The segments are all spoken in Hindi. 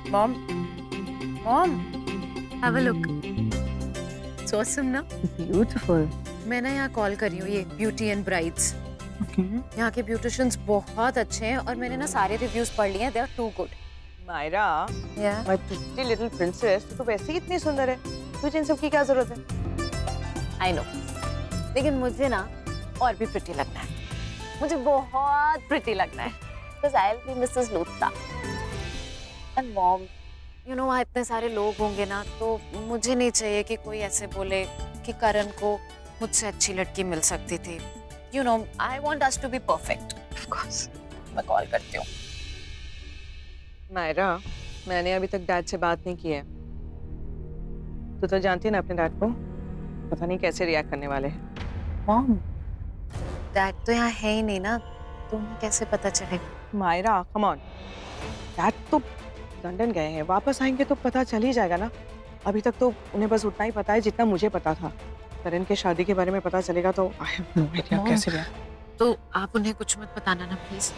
Mom, Mom, have a look. So awesome ना? Beautiful. मैं ना यहाँ कॉल कर रही हूँ, ये ब्यूटी एंड ब्राइड्स। यहाँ के ब्यूटिशियंस बहुत अच्छे हैं और मैंने ना सारे रिव्यूज पढ़ लिए हैं, they are too good. Myra, Yeah. my pretty little princess, तो वैसे ही इतनी सुंदर है, तुझे इन सब की क्या जरूरत है? I know. लेकिन मुझे ना और भी प्रिटी लगना है, मुझे बहुत प्रिटी लगना है, because I'll be Mrs. Luthra. And mom, you know वहाँ इतने सारे लोग होंगे ना, तो मुझे नहीं चाहिए कि कोई ऐसे बोले कि करण को मुझसे अच्छी लड़की मिल सकती थी. You know, I want us to be perfect. Of course. मैं कॉल करती हूँ. मायरा, मैंने अभी तक डैड से बात नहीं की है। तू तो जानती है ना अपने डैड को, पता नहीं कैसे रिएक्ट करने वाले हैं। Mom, डैड तो यहाँ है ही नहीं ना, तुम्हें कैसे पता चलेगा? मायरा, कम ऑन, डैड तो लंदन गए हैं, वापस आएंगे तो पता चल ही जाएगा ना। अभी तक तो उन्हें बस उतना ही पता है जितना मुझे पता था। करण के शादी के बारे में पता चलेगा तो आई हैव नो आइडिया कैसे रिएक्ट। तो आप उन्हें कुछ मत बताना ना प्लीज।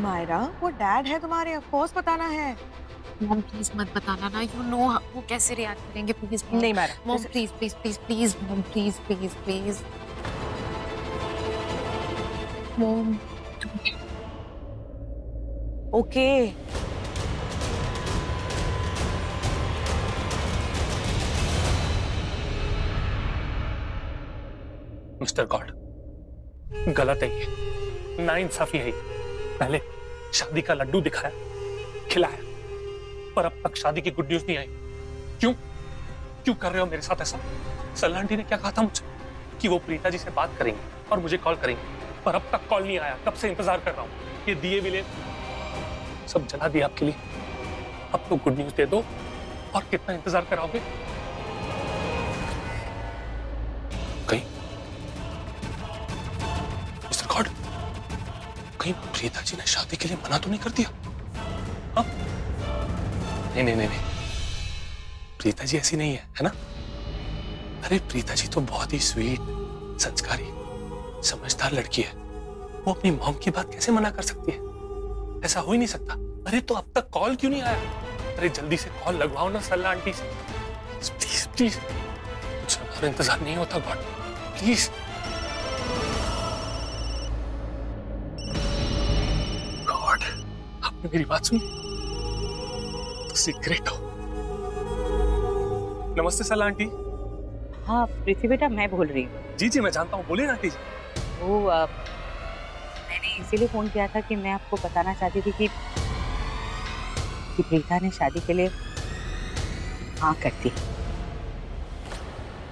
मायरा, वो डैड है तुम्हारे, ऑफ कोर्स बताना है। मॉम प्लीज मत बताना ना, यू नो वो कैसे रिएक्ट करेंगे, प्लीज। नहीं Myra, mom please please please please mom please please please mom. Okay. Mister god, गलत है ये, नाइंसाफी है ये। पहले शादी का लड्डू दिखाया, खिलाया, पर अब तक शादी की गुड न्यूज नहीं आई। क्यों क्यों कर रहे हो मेरे साथ ऐसा? सल्ला आंटी ने क्या कहा था मुझे कि वो प्रीता जी से बात करेंगे और मुझे कॉल करेंगे, पर अब तक कॉल नहीं आया। कब से इंतजार कर रहा हूँ। ये दिए विले सब जला दिया आपके लिए। अब तो गुड न्यूज दे दो, और कितना इंतजार कराओगे? कहीं मिस्टर गॉड, कहीं प्रीता जी ने शादी के लिए मना तो नहीं कर दिया? हाँ? नहीं नहीं नहीं नहीं, प्रीता जी ऐसी नहीं है ना? अरे प्रीता जी तो बहुत ही स्वीट, संस्कारी, समझदार लड़की है। वो अपनी मॉम की बात कैसे मना कर सकती है? ऐसा हो ही नहीं सकता। अरे तो अब तक कॉल क्यों नहीं आया? अरे जल्दी से कॉल लगवाओ ना सल्ला आंटी से, प्लीज प्लीज। मुझसे और इंतजार नहीं होता गॉड, प्लीज। गॉड, आपने मेरी बात सुनी तो सीक्रेट हो। नमस्ते सल्ला आंटी। हाँ प्रीति बेटा, मैं बोल रही हूँ। जी जी मैं जानता हूँ, बोलिए ना आंटी जी। वो मैंने इसीलिए फोन किया था कि मैं आपको बताना चाहती थी कि प्रीता ने शादी के लिए हाँ कर दी।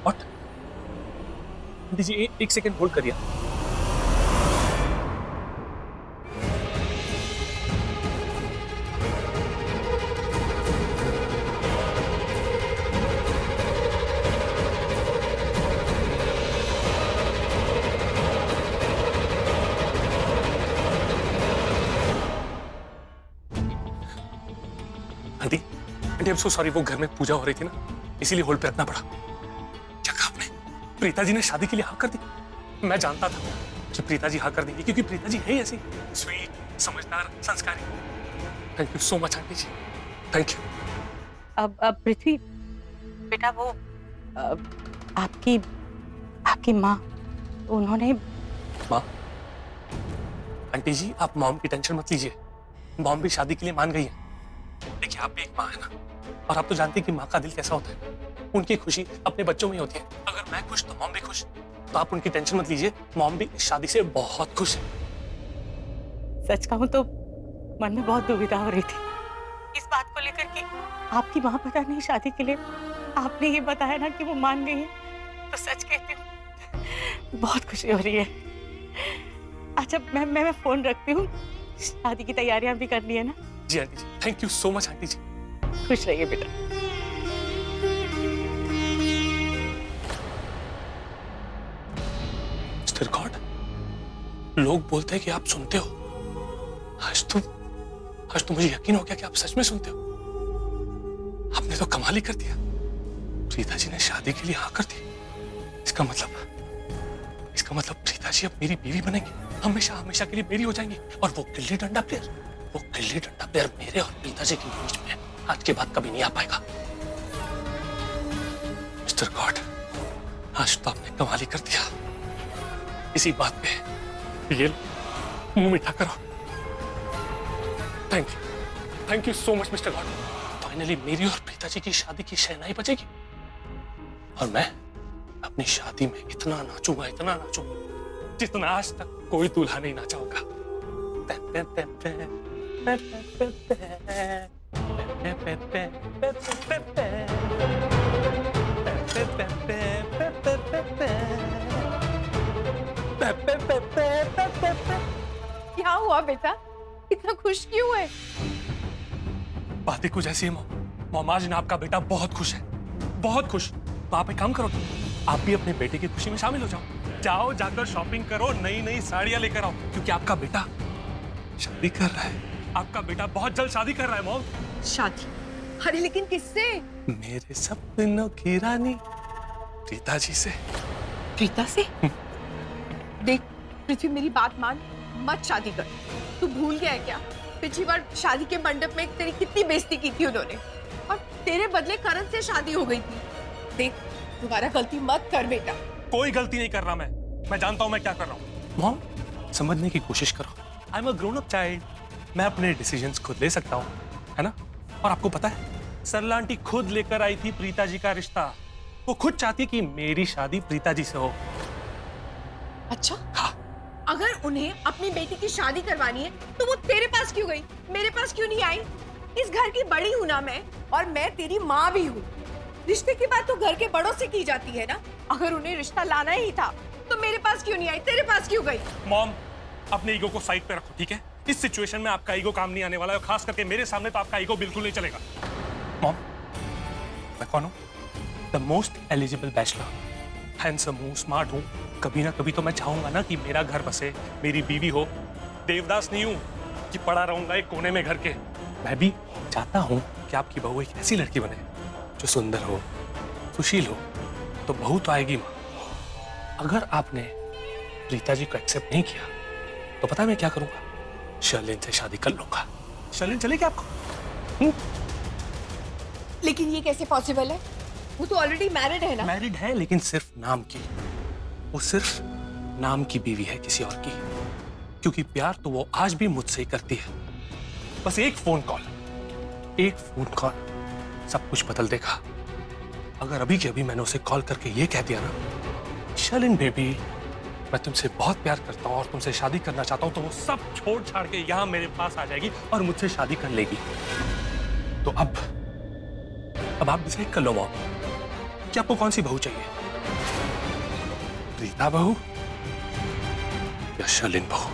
व्हाट? आंटी जी एक सेकंड होल्ड करिए। Aunty aunty I am so sorry, वो घर में पूजा हो रही थी ना, इसीलिए होल्ड पे रखना पड़ा। क्या कहा आपने? प्रीता जी ने शादी के लिए हाँ कर दी? मैं जानता था कि प्रीता जी हाँ कर देंगी, क्योंकि प्रीता जी है ऐसी स्वीट, समझदार, संस्कारी। Thank you so much aunty ji, thank you. अब पृथ्वी बेटा, वो आपकी माँ, उन्होंने। माँ? आंटी जी आप मॉम की टेंशन मत लीजिए, मॉम भी शादी के लिए मान गई है। देखिए आप भी एक माँ है ना, और आप तो जानते हैं कि माँ का दिल कैसा होता है। उनकी खुशी अपने बच्चों में ही होती है। अगर मैं खुश तो मॉम भी खुश। तो आप उनकी टेंशन मत लीजिए, मॉम भी इस शादी से बहुत खुश है। सच कहूँ तो मन में बहुत दुविधा हो रही थी इस बात को लेकर कि आपकी माँ पता नहीं शादी के लिए, आपने ये बताया ना कि वो मान गई है, तो सच कहती हूँ बहुत खुशी हो रही है। अच्छा मैं फोन रखती हूँ, शादी की तैयारियां भी करनी है ना। जी aunty ji, thank you so much aunty ji. खुश रहिए बेटा। मिस्टर गॉड, लोग बोलते हैं कि आप सुनते हो। आज तो मुझे यकीन हो गया कि आप सच में सुनते हो। आपने तो कमाल ही कर दिया। प्रीता जी ने शादी के लिए हाँ कर दी। इसका मतलब प्रीता जी अब मेरी बीवी बनेंगी, हमेशा के लिए मेरी हो जाएंगी। और वो गिल्ली डंडा प्लेयर मेरे और प्रीता जी के बीच में आज के बाद कभी नहीं आ पाएगा। मिस्टर गॉड, आज तो आपने कमाल ही कर दिया। इसी बात पे ये मुंह मीठा करो। Thank you so much mister God. Finally मेरी और प्रीता जी की शादी की शहनाई बजेगी और मैं अपनी शादी में इतना नाचूंगा जितना आज तक कोई दूल्हा नहीं नाचा होगा। क्या हुआ बेटा, इतना खुश क्यों है? बातें कुछ ऐसी है मॉम, आज ना आपका बेटा बहुत खुश है, बहुत खुश। तो आप एक काम करो, आप भी अपने बेटे की खुशी में शामिल हो जाओ, जाकर शॉपिंग करो, नई साड़ियां लेकर आओ, क्योंकि आपका बेटा शादी कर रहा है। आपका बेटा बहुत जल्द शादी कर रहा है मॉम। शादी? अरे लेकिन किससे? मेरे सपनों की रानी प्रीता जी से। प्रीता से? देख पृथ्वी, मेरी बात मान, मत शादी कर। तू भूल गया है क्या पिछली बार शादी के मंडप में तेरी कितनी बेइज्जती की थी उन्होंने, और तेरे बदले करण से शादी हो गई थी। देख दोबारा गलती मत कर बेटा। कोई गलती नहीं कर रहा मैं जानता हूं मैं क्या कर रहा हूं। मॉम, समझने की कोशिश करो। I am a grown up child, मैं अपने डिसीजंस खुद ले सकता हूं, है ना? और आपको पता है, सरला आंटी खुद लेकर आई थी प्रीता जी का रिश्ता। वो खुद चाहती कि मेरी शादी प्रीता जी से हो। अच्छा? हाँ। अगर उन्हें अपनी बेटी की शादी करवानी है तो वो तेरे पास क्यों गई, मेरे पास क्यों नहीं आई? इस घर की बड़ी हूं ना मैं, और मैं तेरी माँ भी हूँ। रिश्ते की बात तो घर के बड़ों से की जाती है ना। अगर उन्हें रिश्ता लाना ही था तो मेरे पास क्यों नहीं आई, तेरे पास क्यों गई? मॉम, अपने ईगो को साइड पे रखो, ठीक है? इस सिचुएशन में आपका ईगो काम नहीं आने वाला है, और खास करके मेरे सामने तो आपका ईगो बिल्कुल नहीं चलेगा। मॉम, मैं कौन हूँ? The most eligible bachelor, handsome हूँ, स्मार्ट हूँ। कभी ना कभी तो मैं चाहूंगा ना कि मेरा घर बसे, मेरी बीवी हो। देवदास नहीं हूँ कि पड़ा रहूंगा एक कोने में घर के। मैं भी चाहता हूँ कि आपकी बहू एक ऐसी लड़की बने जो सुंदर हो, सुशील हो। तो बहू तो आएगी माँ। अगर आपने प्रीता जी को एक्सेप्ट नहीं किया तो पता है मैं क्या करूंगा? शर्लिन से शादी कर लूंगा। शर्लिन चलेगी आपको? लेकिन ये कैसे पॉसिबल है? वो तो ऑलरेडी मैरिड है ना। मैरिड है, लेकिन सिर्फ नाम की। वो सिर्फ नाम की बीवी है किसी और की, क्योंकि प्यार तो वो आज भी मुझसे ही करती है। बस एक फोन कॉल सब कुछ बदल देगा। अगर अभी के अभी मैंने उसे कॉल करके ये कह दिया ना, शर्लिन बेबी, मैं तुमसे बहुत प्यार करता हूँ और तुमसे शादी करना चाहता हूँ, तो वो सब छोड़ छाड़ के यहाँ मेरे पास आ जाएगी और मुझसे शादी कर लेगी। तो अब आप डिसाइड कर लो मॉम कि आपको कौन सी बहू चाहिए, प्रीता बहू या शर्लिन बहू?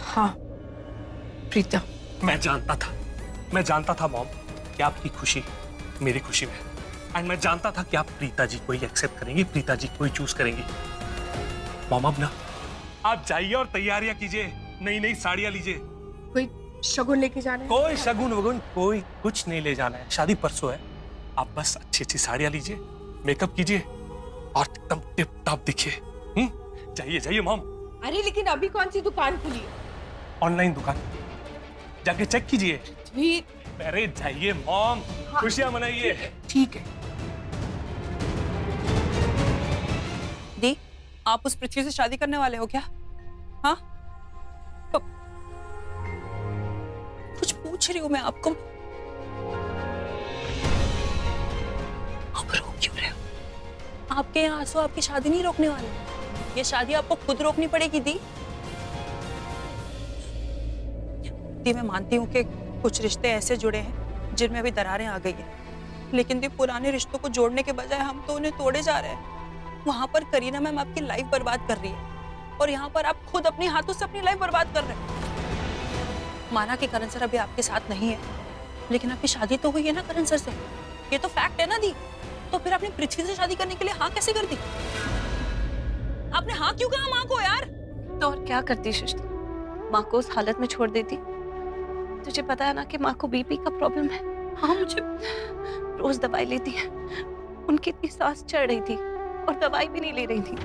हाँ, प्रीता। मैं जानता था मॉम कि आपकी खुशी मेरी खुशी में, एंड मैं जानता था कि आप प्रीता जी को ही एक्सेप्ट करेंगी, प्रीता जी को ही चूज करेंगी। मॉम, अब ना आप जाइए और तैयारियां कीजिए, नई साड़ियां लीजिए। कोई शगुन लेके जाना है? कोई शगुन वगुन कोई कुछ नहीं ले जाना है, शादी परसों है। आप बस अच्छी साड़ियां लीजिए, मेकअप कीजिए और एकदम टिप टॉप दिखिए। जाइए मॉम। अरे लेकिन अभी कौन सी दुकान खुली है? ऑनलाइन दुकान, जाके चेक कीजिए। अरे जाइए मॉम, हाँ, खुशियां मनाइए। ठीक है। दी, आप उस पृथ्वी से शादी करने वाले हो क्या? हाँ, कुछ पूछ रही हूँ मैं आपको। आप रो क्यों रहे हो? आपके यहाँ आंसू आपकी शादी नहीं रोकने वाले, ये शादी आपको खुद रोकनी पड़ेगी। दी, मैं मानती हूँ कि कुछ रिश्ते ऐसे जुड़े हैं जिनमें अभी दरारें आ गई हैं, लेकिन दी, पुराने रिश्तों को जोड़ने के बजाय हम तो उन्हें तोड़े जा रहे हैं। वहां पर करीना मैम आपकी लाइफ बर्बाद कर रही है और यहाँ पर आप खुद अपने हाथों से अपनी लाइफ बर्बाद कर रहे हैं। माना कि करण सर अभी आपके साथ नहीं है, लेकिन आपकी शादी तो हुई है ना करण सर से, ये तो फैक्ट है ना दी। तो फिर आपने पृथ्वी से शादी करने के लिए हाँ कैसे कर दी? आपने हाँ क्यों कहा माँ को यार? तो और क्या करती सृष्टि, माँ को उस हालत में छोड़ देती? तुझे पता है ना कि माँ को बीपी का प्रॉब्लम है। हाँ, मुझे रोज दवाई लेती है, उनकी इतनी सांस चढ़ रही थी और दवाई भी नहीं ले रही थी।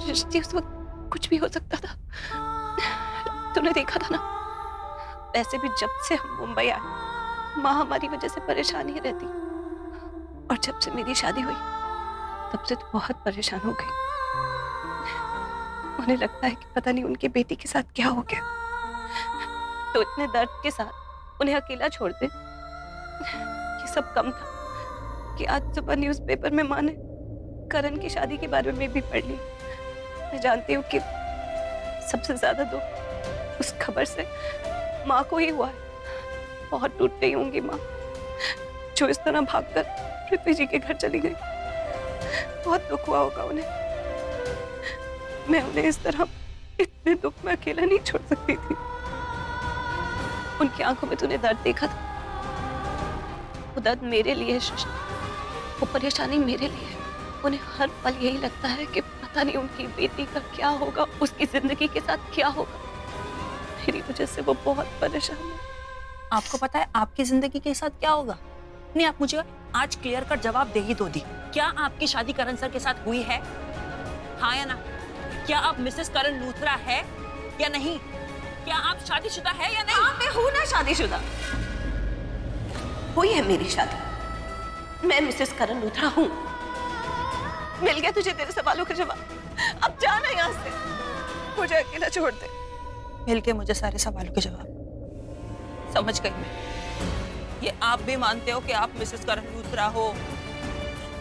सृष्टि, उस वक्त कुछ भी हो सकता था। तुमने देखा था ना, वैसे भी जब से हम मुंबई आए माँ हमारी वजह से परेशान ही रहती, और जब से मेरी शादी हुई तब से तो बहुत परेशान हो गई। उन्हें लगता है कि पता नहीं उनकी बेटी के साथ क्या हो गया, तो इतने दर्द के साथ उन्हें अकेला छोड़ दे। ये सब कम था कि आज सुबह न्यूज़पेपर में माँ ने करण की शादी के बारे में भी पढ़ ली। मैं जानती हूँ कि सबसे ज्यादा दुख उस खबर से माँ को ही हुआ है। बहुत टूट गई होंगी माँ, जो इस तरह भागकर पृथ्वी जी के घर चली गई। बहुत दुख हुआ होगा उन्हें। मैं उन्हें इस तरह इतने दुख में अकेला नहीं छोड़ सकती थी। उनकी आंखों में तूने दर्द देखा था, वो दर्द मेरे लिए है सृष्टि, वो परेशानी मेरे लिए है। उन्हें हर पल यही लगता है कि पता नहीं उनकी बेटी का क्या होगा, उसकी जिंदगी के साथ क्या होगा। मेरी वजह से वो बहुत परेशान है। आपको पता है आपकी जिंदगी के साथ क्या होगा? नहीं, आप मुझे आज क्लियर कट जवाब दे ही दो दी। क्या आपकी शादी करण सर के साथ हुई है? हाँ या ना? क्या आप मिसेस करण लूथरा है या नहीं? क्या आप शादीशुदा है या नहीं? मैं हूं ना शादीशुदा, हुई है मेरी शादी। मैं मिसेस करण लूथरा हूँ। मिल गया तुझे तेरे सवालों का जवाब? अब जाना यहाँ से, मुझे अकेला छोड़ दे। मिल के मुझे सारे सवालों के जवाब समझ गई मैं। ये आप भी मानते हो कि आप मिसेस करण लूथरा हो?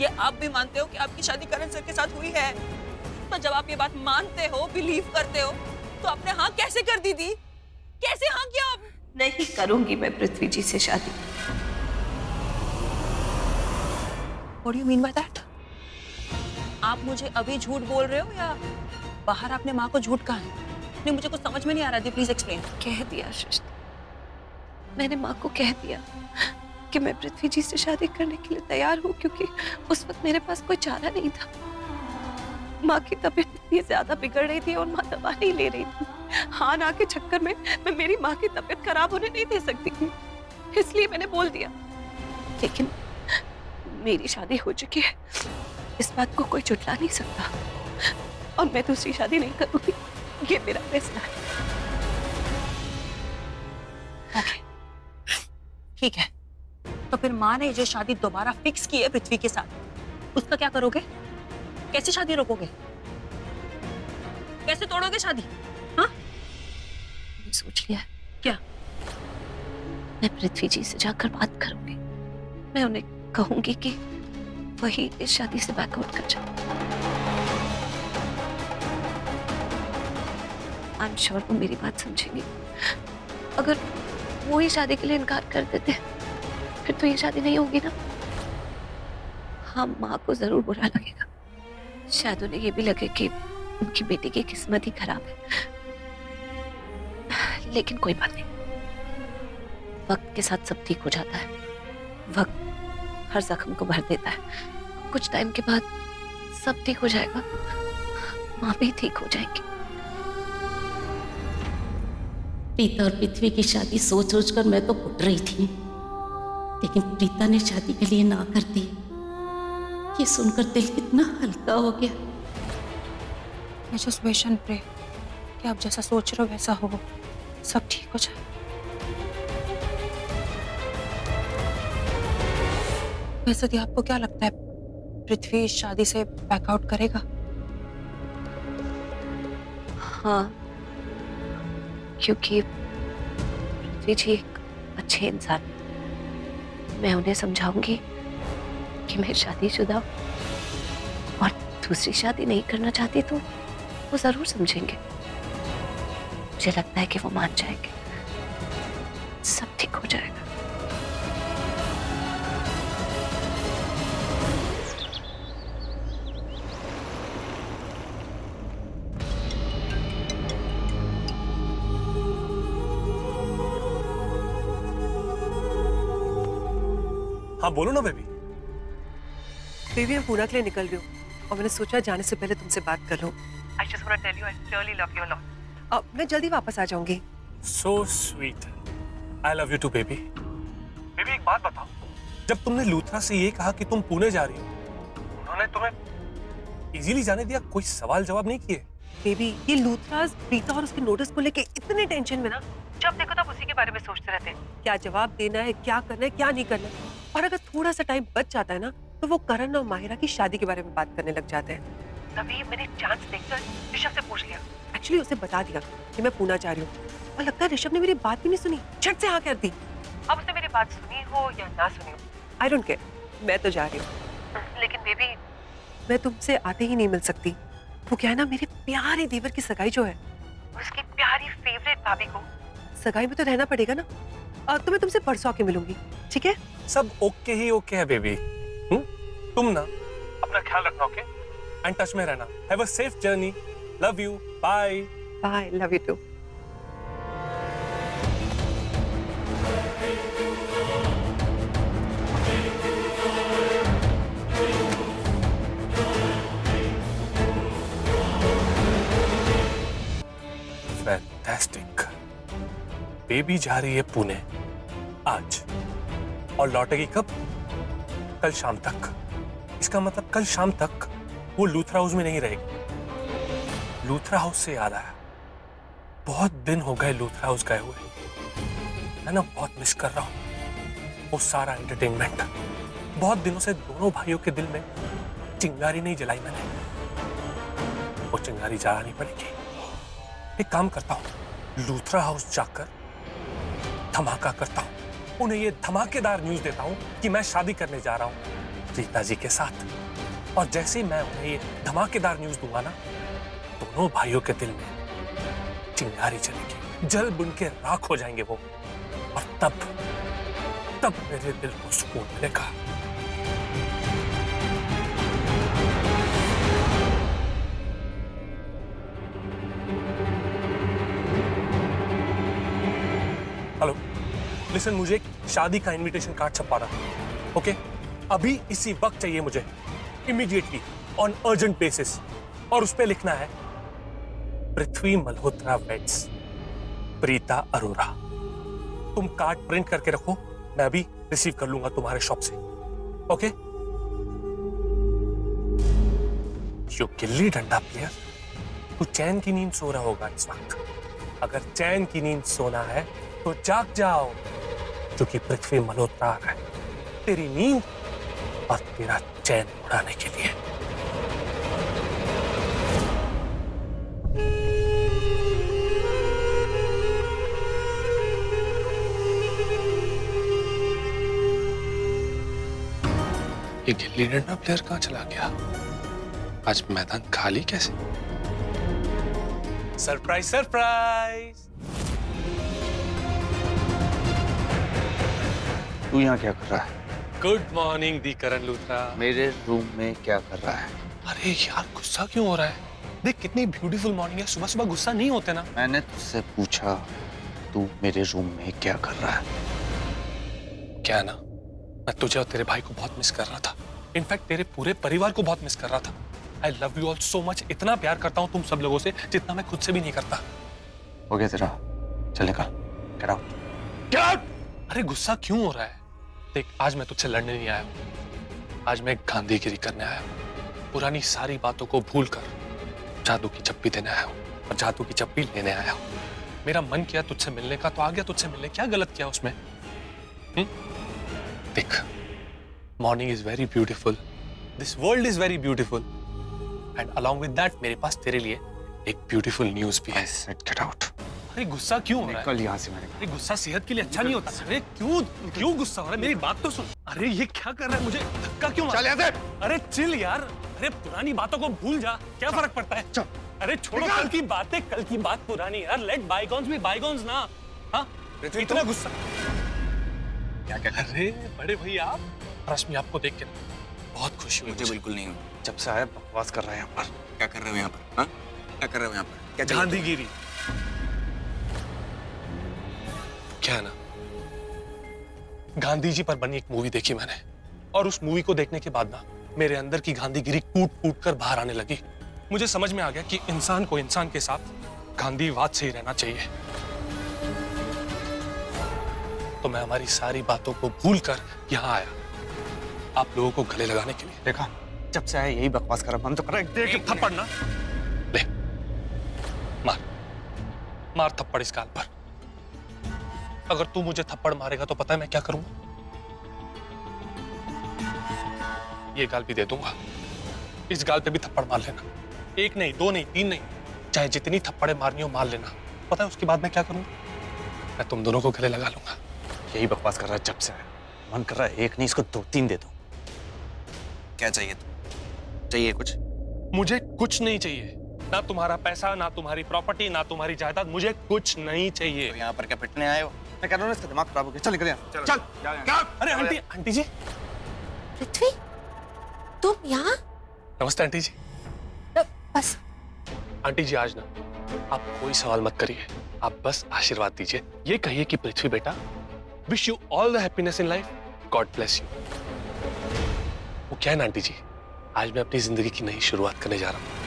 ये आप भी मानते हो कि आपकी शादी करण सर के साथ हुई है? तो जब आप ये बात मानते हो, बिलीव करते हो, तो आपने हाँ कैसे कर दी थी? कैसे हाँ किया आप? नहीं करूंगी मैं पृथ्वी जी से शादी। What do you mean by that? आप मुझे अभी झूठ बोल रहे हो या बाहर आपने माँ को झूठ कहा है? नहीं, मुझे कुछ समझ में नहीं आ रहा थी, प्लीज एक्सप्लेन। कह दिया सृष्टि, मैंने माँ को कह दिया कि मैं पृथ्वी जी से शादी करने के लिए तैयार हूँ, क्योंकि उस वक्त मेरे पास कोई चारा नहीं था। माँ की तबीयत इतनी ज्यादा बिगड़ रही थी और माँ दवा नहीं ले रही थी। हाँ ना के चक्कर में मैं मेरी माँ की तबीयत खराब होने नहीं दे सकती थी, इसलिए मैंने बोल दिया। लेकिन मेरी शादी हो चुकी है, इस बात को कोई झुठला नहीं सकता, और मैं दूसरी शादी नहीं करूंगी, ये मेरा फैसला है। ओके, ठीक है। तो फिर माँ ने जो शादी दोबारा फिक्स की है पृथ्वी के साथ, उसका क्या करोगे? कैसे शादी रोकोगे? कैसे तोड़ोगे शादी? हाँ, सोच लिया। क्या? मैं पृथ्वी जी से जाकर बात करूंगी। मैं उन्हें कहूंगी कि वही इस शादी से बैकआउट कर जाए। आई एम श्योर वो मेरी बात समझेंगे। अगर वो ही शादी के लिए इनकार कर देते फिर तो ये शादी नहीं होगी ना। हाँ, माँ को जरूर बुरा लगेगा, शायद उन्हें ये भी लगे कि उनकी बेटी की किस्मत ही खराब है, लेकिन कोई बात नहीं, वक्त के साथ सब ठीक हो जाता है। वक्त हर जख्म को भर देता है, कुछ टाइम के बाद सब ठीक हो जाएगा, माँ भी ठीक हो जाएगी। प्रीता और पृथ्वी की शादी सोच सोच कर मैं तो कुट रही थी, लेकिन प्रीता ने शादी के लिए ना कर दी। ये सुनकर दिल कितना हल्का हो गया। I just wish and pray कि आप जैसा सोच रहे हो वैसा हो, सब ठीक हो जाए। वैसे दी, आपको क्या लगता है पृथ्वी इस शादी से बैकआउट करेगा? हाँ, क्योंकि पृथ्वी जी एक अच्छे इंसान, मैं उन्हें समझाऊंगी कि मैं शादीशुदा और दूसरी शादी नहीं करना चाहती, तो वो जरूर समझेंगे। मुझे लगता है कि वो मान जाएंगे, सब ठीक हो जाएगा। हाँ बोलो ना बेबी। बेबी, मैं पूना के लिए निकल रही हूँ और मैंने सोचा जाने से पहले तुमसे बात कर लूँ। I just want to tell you I really love you a lot. मैं जल्दी वापस आ जाऊंगी। So sweet. I love you too, baby. Baby एक बात बताओ, जब तुमने लूथरा से ये कहा कि तुम पुणे जा रही हो, उन्होंने तुम्हें इजीली जाने दिया? कोई सवाल जवाब नहीं किए? बेबी ये लूथराज प्रीता और उसके नोटिस को लेके इतने टेंशन में ना, जब देखो तब उसी के बारे में सोचते रहते हैं, क्या जवाब देना है, क्या करना है, क्या नहीं करना है। और अगर थोड़ा सा टाइम बच जाता है ना, तो वो करण और माहिरा की शादी के बारे में बात करने लग जाते हैं। तभी मैंने चांस देखकर ऋषभ से पूछ लिया, एक्चुअली उसे बता दिया कि मैं पूना जा रही हूँ, और लगता है ऋषभ ने मेरी बात भी नहीं सुनी, झट से हाँ कर दी। अब उसने मेरी बात सुनी हो या ना सुनी हो, आई डोंट केयर, मैं तो जा रही हूँ। लेकिन बेबी मैं तुमसे आते ही नहीं मिल सकती। वो क्या है ना, मेरे प्यारे देवर की सगाई जो है, उसकी प्यारी फेवरेट भाभी को सगाई में तो रहना पड़ेगा ना। तो मैं तुमसे परसों आके मिलूंगी, ठीक है? सब ओके ही ओके है बेबी। तुम ना अपना ख्याल रखना, ओके? एंड टच में रहना। Have a safe journey. Love you. Bye bye. Love you too. Fantastic. Baby जा रही है पुणे आज और लौटेगी कब? कल शाम तक। इसका मतलब कल शाम तक वो लूथरा हाउस में नहीं रहेगी। लूथरा हाउस से याद आया, बहुत दिन हो गए लूथरा हाउस गए हुए। मैं ना बहुत मिस कर रहा हूँ वो सारा एंटरटेनमेंट। बहुत दिनों से दोनों भाइयों के दिल में चिंगारी नहीं जलाई मैंने। वो चिंगारी जलानी पड़ेगी। एक काम करता हूँ, लूथरा हाउस जाकर धमाका करता हूँ। उन्हें ये धमाकेदार न्यूज देता हूँ कि मैं शादी करने जा रहा हूँ प्रीता जी के साथ। और जैसे ही मैं उन्हें ये धमाकेदार न्यूज दूंगा ना, दोनों भाइयों के दिल में चिंगारी चलेगी, जल बुन के राख हो जाएंगे वो। और तब मेरे दिल को सुकून मिलेगा। हेलो, लिसन, मुझे एक शादी का इनविटेशन कार्ड छपवाना, ओके? अभी इसी वक्त चाहिए मुझे, इमीडिएटली, ऑन अर्जेंट बेसिस। और उस पे लिखना है पृथ्वी मल्होत्रा वेड्स प्रीता अरोरा। तुम कार्ड प्रिंट करके रखो, मैं अभी रिसीव कर लूंगा तुम्हारे शॉप से, ओके? यो गिल्ली डंडा प्लेयर, तू चैन की नींद सो रहा होगा इस वक्त। अगर चैन की नींद सोना है तो जाग जाओ, क्योंकि पृथ्वी मल्होत्रा आ रहा है तेरी नींद और तेरा चैन उड़ाने के लिए। ये गिल्ली डंडा प्लेयर कहाँ चला गया? आज मैदान खाली कैसे? Surprise surprise. तू यहाँ क्या कर रहा है? गुड मॉर्निंग दी करण लूथरा। मेरे रूम में क्या कर रहा है? अरे यार, गुस्सा क्यों हो रहा है? देख कितनी ब्यूटीफुल मॉर्निंग है, सुबह सुबह गुस्सा नहीं होते ना। मैंने तुझसे पूछा तू मेरे रूम में क्या कर रहा है? क्या ना, मैं तुझे और तेरे भाई को बहुत मिस कर रहा था। इनफैक्ट तेरे पूरे परिवार को बहुत मिस कर रहा था। I love you all so much. इतना प्यार करता हूँ तुम सब लोगों से जितना मैं खुद से भी नहीं करता। हो गया तेरा, चल निकल, गेट आउट। Get out. अरे गुस्सा क्यों हो रहा है? देख, आज मैं तुझसे लड़ने नहीं आया हूँ, आज मैं गांधीगिरी करने आया हूँ। पुरानी सारी बातों को भूल कर जादू की चप्पी देने आया हूँ और जादू की चप्पी लेने आया हूँ। मेरा मन किया तुझसे मिलने का तो आ गया तुझसे मिलने। क्या गलत किया उसमें? देख, morning is very beautiful, this world is very beautiful, and along with that मेरे पास तेरे लिए एक ब्यूटीफुल न्यूज भी है। Get out. अरे गुस्सा क्यों हो रहा है? निकल यहाँ से। अरे गुस्सा सेहत के लिए अच्छा नहीं होता। अरे क्यों गुस्सा हो रहा है? मेरी बात तो सुन। अरे ये क्या कर रहा है? मुझे धक्का क्यों मार? चल यहाँ से। अरे चिल यार। अरे पुरानी बातों को भूल जा, क्या फर्क पड़ता है? चल। अरे छोड़ो कल की बातें, कल की बात पुरानी यार। लेट बायगॉन्स बी बायगॉन्स ना। हाँ, इतना गुस्सा क्या? अरे बड़े भैया, आप रश्मि आपको देख के बहुत खुशी हुई। मुझे बिल्कुल नहीं हुई। जब से आया बकवास कर रहा है यहाँ पर। क्या कर रहे हो यहाँ पर? हाँ, क्या कर रहे हो यहाँ पर? क्या गांधीगिरी। क्या ना, गांधी जी पर बनी एक मूवी देखी मैंने, और उस मूवी को देखने के बाद ना मेरे अंदर की गांधीगिरी कूट कूट कर बाहर आने लगी। मुझे समझ में आ गया कि इंसान को इंसान के साथ गांधीवाद से ही रहना चाहिए। तो मैं हमारी सारी बातों को भूल कर यहाँ आया, आप लोगों को गले लगाने के लिए। देखा, जब से आया यही बकवास कर रहा, मन तो कर रहा है थप्पड़ ना ले। मार थप्पड़ इस गाल पर। अगर तू मुझे थप्पड़ मारेगा तो पता है मैं क्या करूंगा? ये गाल भी दे दूंगा, इस गाल पे भी थप्पड़ मार लेना। एक नहीं, दो नहीं, तीन नहीं, चाहे जितनी थप्पड़े मारनी हो मार लेना। पता है उसके बाद मैं क्या करूंगा? मैं तुम दोनों को गले लगा लूंगा। यही बकवास कर रहा है जब से आया। मन कर रहा है एक नहीं इसको 2-3 दे दूं। क्या चाहिए तुम? चाहिए कुछ? मुझे कुछ नहीं चाहिए, ना तुम्हारा पैसा, ना तुम्हारी प्रॉपर्टी, ना तुम्हारी जायदाद, मुझे कुछ नहीं चाहिए। तो यहाँ पर क्या पिटने आए हो? मैं कह रहा हूँ इसका दिमाग खराब हो गया। चल निकल यहाँ। चल। क्या? अरे आंटी, आंटी जी। पृथ्वी, तुम यहाँ? नमस्ते आंटी जी। बस आंटी जी आज ना आप कोई सवाल मत करिए, आप बस आशीर्वाद दीजिए। ये कहिए कि पृथ्वी बेटा, wish you all the happiness in life, God bless you. वो क्या है ना आंटी जी, आज मैं अपनी जिंदगी की नई शुरुआत करने जा रहा हूँ।